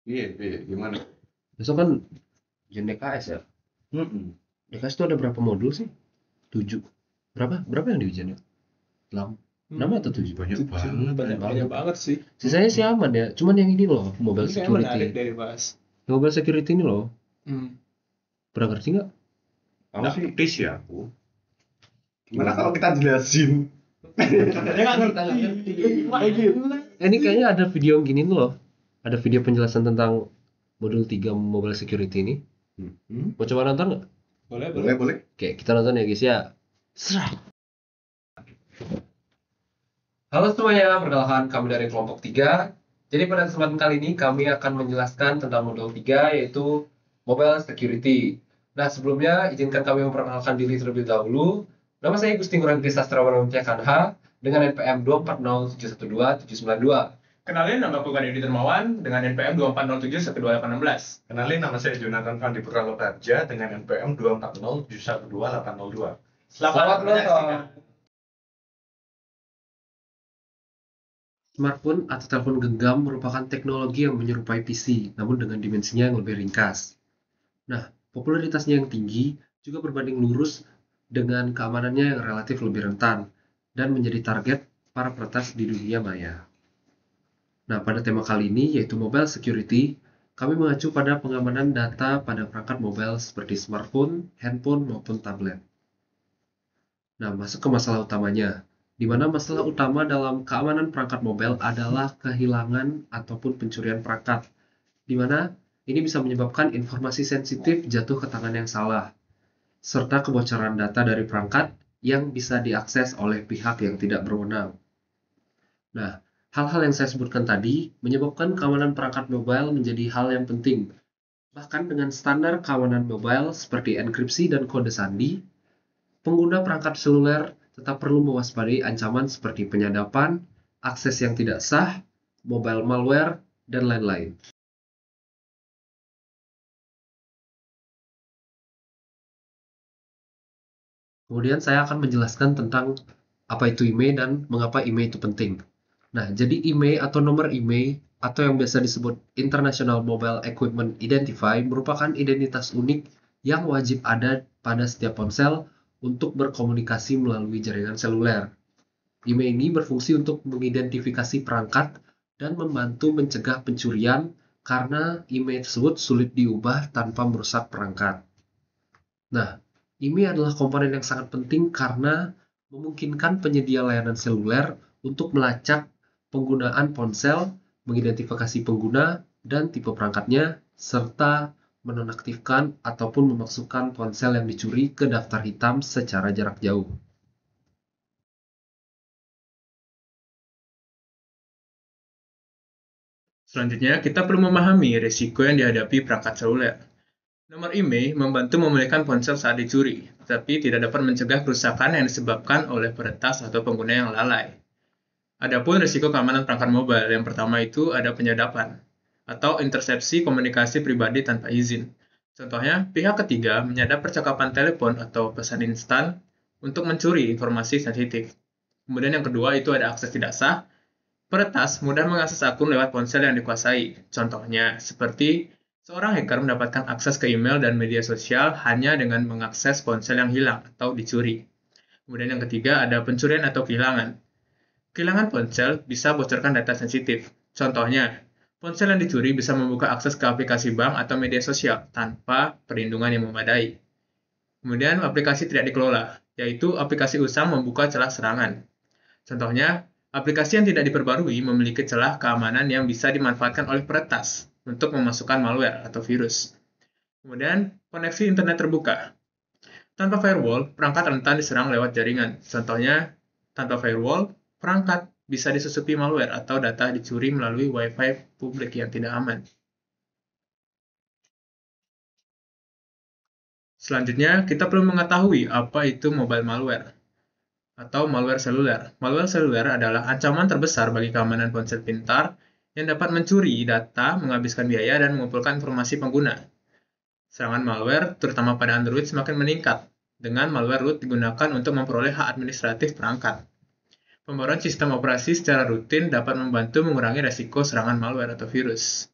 Iya, gimana? Besok kan ujian DKS ya. Mm-mm. DKS itu ada berapa modul sih? 7. Berapa yang di ujiannya? 8. 6 atau 7? Banyak banget, banyak banget. banget sih. Sisanya sih aman ya. Cuman yang ini loh, mobile Ini kayak menarik security. dari bahas. Mobile security ini loh. Hmm. Pernah ngerti nggak? Aku Nggak sih ngerti sih aku. Gimana kalau kita jelasin? Dia nggak ngerti. Ini kayaknya ada video gini nih loh. Ada video penjelasan tentang modul 3 mobile security ini. Mau coba nonton nggak? Boleh. Oke, kita nonton ya guys ya. Serah. Halo semuanya, perkenalkan kami dari kelompok 3. Jadi pada kesempatan kali ini kami akan menjelaskan tentang modul 3 yaitu mobile security. Nah sebelumnya izinkan kami memperkenalkan diri terlebih dahulu. Nama saya Gusti Ngurah Sastrawan Kanha dengan NPM 240712792. Kenalin, nama aku Gani Dermawan dengan NPM 240712816. Kenalin, nama saya Jonathan Fandi Puralokarja dengan NPM 240712802. Selamat menonton. Smartphone atau telepon genggam merupakan teknologi yang menyerupai PC, namun dengan dimensinya yang lebih ringkas. Nah, popularitasnya yang tinggi juga berbanding lurus dengan keamanannya yang relatif lebih rentan dan menjadi target para peretas di dunia maya. Nah, pada tema kali ini yaitu mobile security, kami mengacu pada pengamanan data pada perangkat mobile seperti smartphone, handphone, maupun tablet. Nah, masuk ke masalah utamanya, di mana masalah utama dalam keamanan perangkat mobile adalah kehilangan ataupun pencurian perangkat, di mana ini bisa menyebabkan informasi sensitif jatuh ke tangan yang salah, serta kebocoran data dari perangkat yang bisa diakses oleh pihak yang tidak berwenang. Nah, hal-hal yang saya sebutkan tadi menyebabkan keamanan perangkat mobile menjadi hal yang penting. Bahkan dengan standar keamanan mobile seperti enkripsi dan kode sandi, pengguna perangkat seluler tetap perlu mewaspadai ancaman seperti penyadapan, akses yang tidak sah, mobile malware, dan lain-lain. Kemudian saya akan menjelaskan tentang apa itu IMEI dan mengapa IMEI itu penting. Nah, jadi IMEI atau nomor IMEI atau yang biasa disebut International Mobile Equipment Identifier merupakan identitas unik yang wajib ada pada setiap ponsel untuk berkomunikasi melalui jaringan seluler. IMEI ini berfungsi untuk mengidentifikasi perangkat dan membantu mencegah pencurian karena IMEI tersebut sulit diubah tanpa merusak perangkat. Nah, IMEI adalah komponen yang sangat penting karena memungkinkan penyedia layanan seluler untuk melacak penggunaan ponsel, mengidentifikasi pengguna dan tipe perangkatnya, serta menonaktifkan ataupun memasukkan ponsel yang dicuri ke daftar hitam secara jarak jauh. Selanjutnya, kita perlu memahami risiko yang dihadapi perangkat seluler. Nomor IMEI membantu memulihkan ponsel saat dicuri, tetapi tidak dapat mencegah kerusakan yang disebabkan oleh peretas atau pengguna yang lalai. Adapun risiko keamanan perangkat mobile, yang pertama itu ada penyadapan atau intersepsi komunikasi pribadi tanpa izin. Contohnya, pihak ketiga menyadap percakapan telepon atau pesan instan untuk mencuri informasi sensitif. Kemudian yang kedua itu ada akses tidak sah. Peretas mudah mengakses akun lewat ponsel yang dikuasai. Contohnya, seperti seorang hacker mendapatkan akses ke email dan media sosial hanya dengan mengakses ponsel yang hilang atau dicuri. Kemudian yang ketiga ada pencurian atau kehilangan. Kehilangan ponsel bisa bocorkan data sensitif. Contohnya, ponsel yang dicuri bisa membuka akses ke aplikasi bank atau media sosial tanpa perlindungan yang memadai. Kemudian aplikasi tidak dikelola, yaitu aplikasi usang membuka celah serangan. Contohnya, aplikasi yang tidak diperbarui memiliki celah keamanan yang bisa dimanfaatkan oleh peretas untuk memasukkan malware atau virus. Kemudian, koneksi internet terbuka. Tanpa firewall, perangkat rentan diserang lewat jaringan. Contohnya, tanpa firewall, perangkat bisa disusupi malware atau data dicuri melalui Wi-Fi publik yang tidak aman. Selanjutnya, kita perlu mengetahui apa itu mobile malware atau malware seluler. Malware seluler adalah ancaman terbesar bagi keamanan ponsel pintar yang dapat mencuri data, menghabiskan biaya, dan mengumpulkan informasi pengguna. Serangan malware, terutama pada Android, semakin meningkat, dengan malware root digunakan untuk memperoleh hak administratif perangkat. Pembaruan sistem operasi secara rutin dapat membantu mengurangi resiko serangan malware atau virus.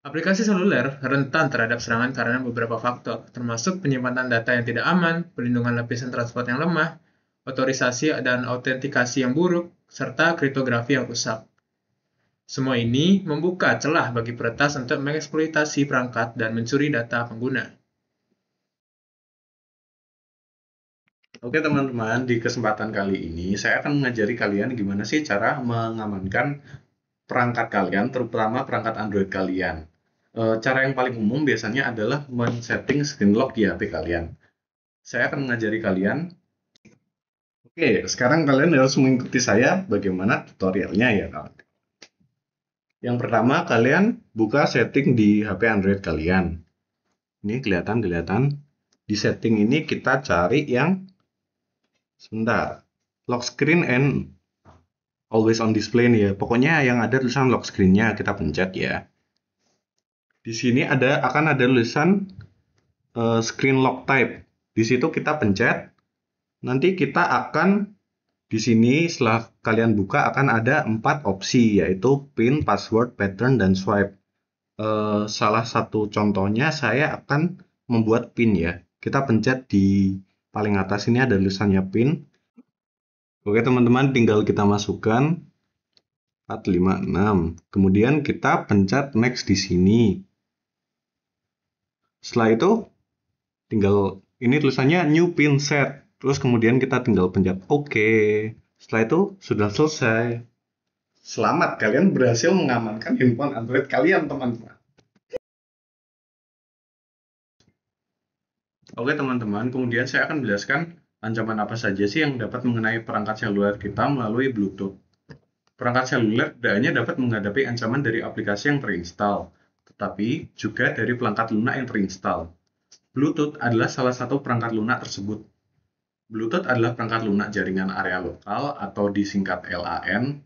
Aplikasi seluler rentan terhadap serangan karena beberapa faktor, termasuk penyimpanan data yang tidak aman, pelindungan lapisan transport yang lemah, otorisasi dan autentikasi yang buruk, serta kriptografi yang rusak. Semua ini membuka celah bagi peretas untuk mengeksploitasi perangkat dan mencuri data pengguna. Oke teman-teman, di kesempatan kali ini saya akan mengajari kalian gimana sih cara mengamankan perangkat kalian, terutama perangkat Android kalian. Cara yang paling umum biasanya adalah men-setting screen lock di HP kalian. Saya akan mengajari kalian. Oke, sekarang kalian harus mengikuti saya bagaimana tutorialnya ya kawan. Yang pertama, kalian buka setting di HP Android kalian. Ini kelihatan. Di setting ini kita cari yang lock screen and always on display nih ya. Pokoknya yang ada tulisan lock screen-nya kita pencet ya. Di sini akan ada tulisan screen lock type. Di situ kita pencet. Nanti kita akan di sini setelah kalian buka akan ada 4 opsi, yaitu pin, password, pattern, dan swipe. Salah satu contohnya saya akan membuat pin ya. Kita pencet di paling atas ini ada tulisannya pin. Oke teman-teman, tinggal kita masukkan 456. Kemudian kita pencet next di sini. Setelah itu tinggal ini tulisannya new pin set. Terus kemudian kita tinggal pencet OK. Setelah itu sudah selesai. Selamat, kalian berhasil mengamankan handphone Android kalian, teman-teman. Oke teman-teman, kemudian saya akan menjelaskan ancaman apa saja sih yang dapat mengenai perangkat seluler kita melalui Bluetooth. Perangkat seluler tidak hanya dapat menghadapi ancaman dari aplikasi yang terinstall, tetapi juga dari perangkat lunak yang terinstall. Bluetooth adalah salah satu perangkat lunak tersebut. Bluetooth adalah perangkat lunak jaringan area lokal atau disingkat LAN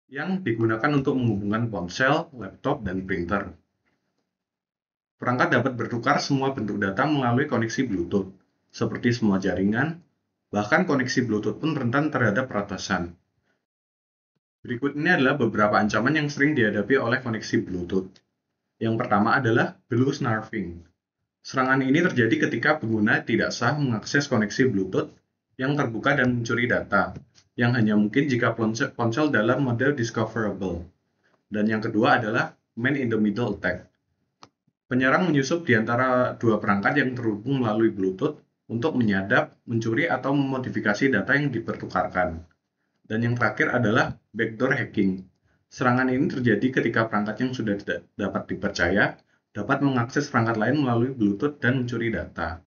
yang digunakan untuk menghubungkan ponsel, laptop, dan printer. Perangkat dapat bertukar semua bentuk data melalui koneksi Bluetooth, seperti semua jaringan, bahkan koneksi Bluetooth pun rentan terhadap peretasan. Berikut ini adalah beberapa ancaman yang sering dihadapi oleh koneksi Bluetooth. Yang pertama adalah blue snarfing. Serangan ini terjadi ketika pengguna tidak sah mengakses koneksi Bluetooth yang terbuka dan mencuri data, yang hanya mungkin jika ponsel dalam mode discoverable. Dan yang kedua adalah man in the middle attack. Penyerang menyusup di antara dua perangkat yang terhubung melalui Bluetooth untuk menyadap, mencuri, atau memodifikasi data yang dipertukarkan. Dan yang terakhir adalah backdoor hacking. Serangan ini terjadi ketika perangkat yang sudah tidak dapat dipercaya dapat mengakses perangkat lain melalui Bluetooth dan mencuri data.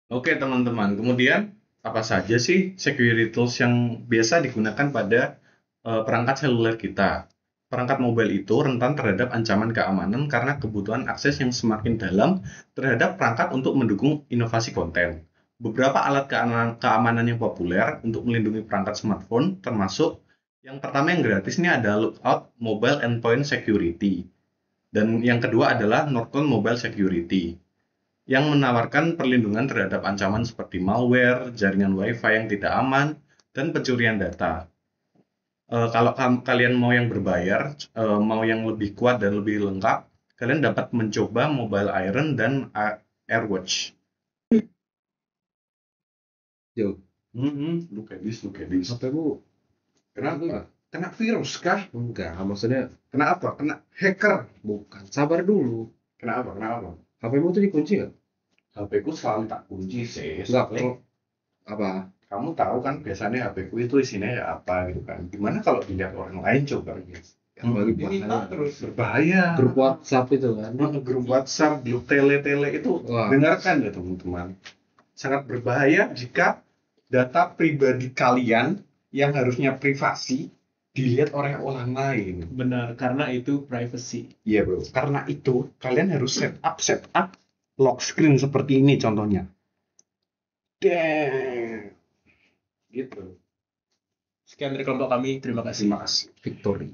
Oke teman-teman, kemudian apa saja sih security tools yang biasa digunakan pada perangkat seluler kita? Perangkat mobile itu rentan terhadap ancaman keamanan karena kebutuhan akses yang semakin dalam terhadap perangkat untuk mendukung inovasi konten. Beberapa alat keamanan yang populer untuk melindungi perangkat smartphone termasuk yang pertama yang gratis ini ada Lookout Mobile Endpoint Security. Dan yang kedua adalah Norton Mobile Security, yang menawarkan perlindungan terhadap ancaman seperti malware, jaringan Wi-Fi yang tidak aman, dan pencurian data. Kalau kalian mau yang berbayar, mau yang lebih kuat dan lebih lengkap, kalian dapat mencoba Mobile Iron dan AirWatch. Yo, Look at this. HP-mu Kenapa? Kena virus kah? enggak, maksudnya Kena apa? Kena hacker? bukan. Sabar dulu. Kenapa? HP-mu tuh dikunci nggak? HP ku selalu tak kunci sih. Enggak, apa? Kamu tahu kan biasanya HP ku itu isinya ya apa gitu kan. Gimana kalau dilihat orang lain coba? Ini terus berbahaya. Grup WhatsApp itu kan. Grup WhatsApp, grup tele itu. Wah. Dengarkan ya teman-teman. Sangat berbahaya jika data pribadi kalian yang harusnya privasi dilihat oleh orang lain. Benar, karena itu privacy. Iya bro. Karena itu kalian harus set up lock screen seperti ini contohnya. Dang. Gitu. Sekian dari kelompok kami, terima kasih. Terima kasih. Victory.